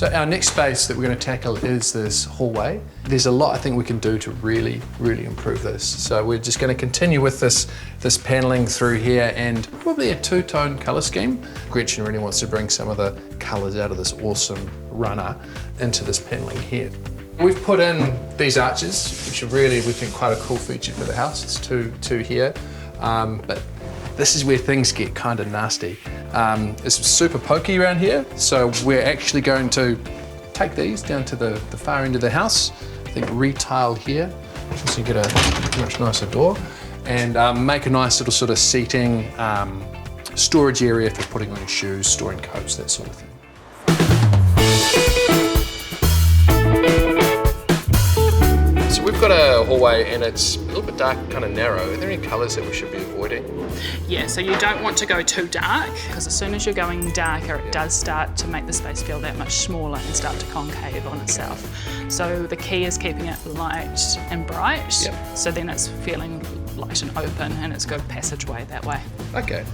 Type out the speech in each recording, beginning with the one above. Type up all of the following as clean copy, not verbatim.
So our next space that we're going to tackle is this hallway. There's a lot I think we can do to really improve this. So we're just going to continue with this paneling through here and probably a two-tone colour scheme. Gretchen really wants to bring some of the colours out of this awesome runner into this paneling here. We've put in these arches, which are really, we think, quite a cool feature for the house. It's two here, but this is where things get kind of nasty. It's super pokey around here, so we're actually going to take these down to the far end of the house, I think retile here, so you get a much nicer door, and make a nice little sort of seating, storage area for putting on your shoes, storing coats, that sort of thing. We've got a hallway and it's a little bit dark, kind of narrow. Are there any colours that we should be avoiding? Yeah, so you don't want to go too dark, because as soon as you're going darker, it does start to make the space feel that much smaller and start to concave on itself. So the key is keeping it light and bright, so then it's feeling light and open and it's a good passageway that way. Okay.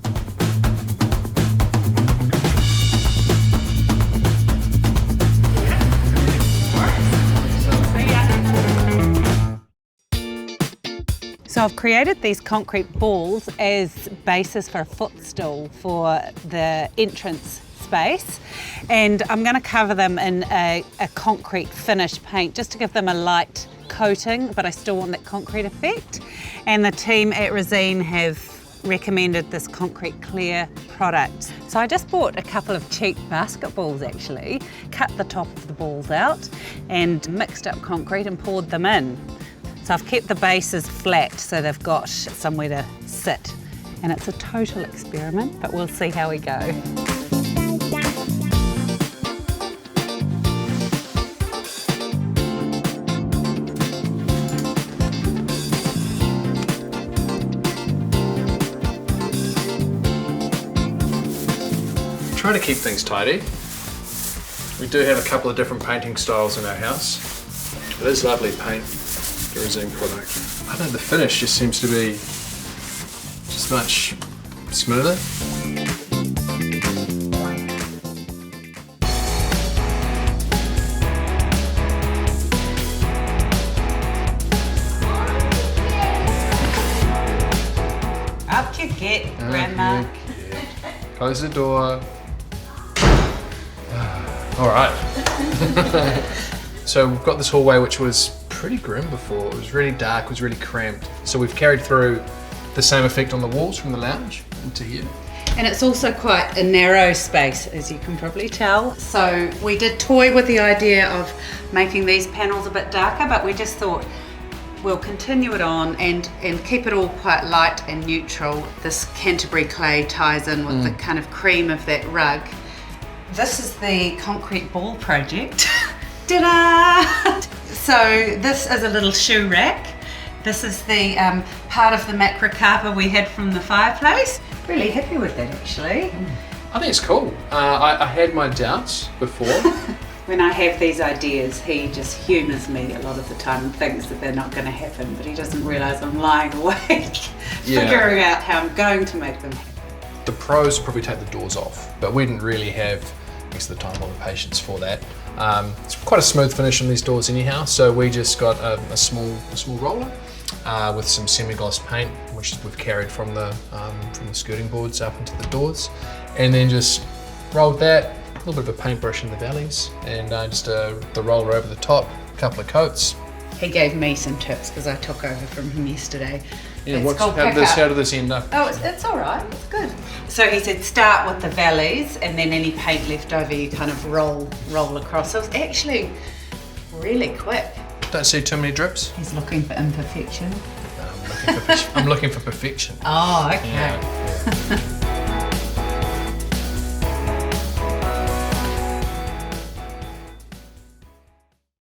So I've created these concrete balls as bases for a footstool for the entrance space, and I'm going to cover them in a concrete finish paint just to give them a light coating, but I still want that concrete effect. And the team at Resene have recommended this concrete clear product. So I just bought a couple of cheap basketballs actually, cut the top of the balls out and mixed up concrete and poured them in. So I've kept the bases flat so they've got somewhere to sit. And it's a total experiment, but we'll see how we go. Trying to keep things tidy. We do have a couple of different painting styles in our house. It is lovely paint. The Resene product. I don't know, the finish just seems to be just much smoother. Up you get, Grandma. Close the door. All right. So we've got this hallway which was pretty grim before. It was really dark, it was really cramped. So we've carried through the same effect on the walls from the lounge into here. And it's also quite a narrow space, as you can probably tell. So we did toy with the idea of making these panels a bit darker, but we just thought we'll continue it on and keep it all quite light and neutral. This Canterbury clay ties in with the kind of cream of that rug. This is the concrete ball project. Ta-da! So this is a little shoe rack. This is the part of the macrocarpa we had from the fireplace. Really happy with that actually. I think it's cool. I had my doubts before. When I have these ideas, he just humours me a lot of the time and thinks that they're not going to happen, but he doesn't realise I'm lying awake, figuring out how I'm going to make them happen. The pros probably take the doors off, but we didn't really have the time or the patience for that. It's quite a smooth finish on these doors anyhow, so we just got a small roller with some semi-gloss paint, which we've carried from the skirting boards up into the doors, and then just rolled that, a little bit of a paintbrush in the valleys, and just the roller over the top, a couple of coats. He gave me some tips because I took over from him yesterday. Yeah, how did this end up? Oh, it's all right, it's good. So he said start with the valleys and then any paint left over you kind of roll across. So it's actually really quick. Don't see too many drips. He's looking for imperfection. I'm looking for perfection. Oh, okay. Yeah.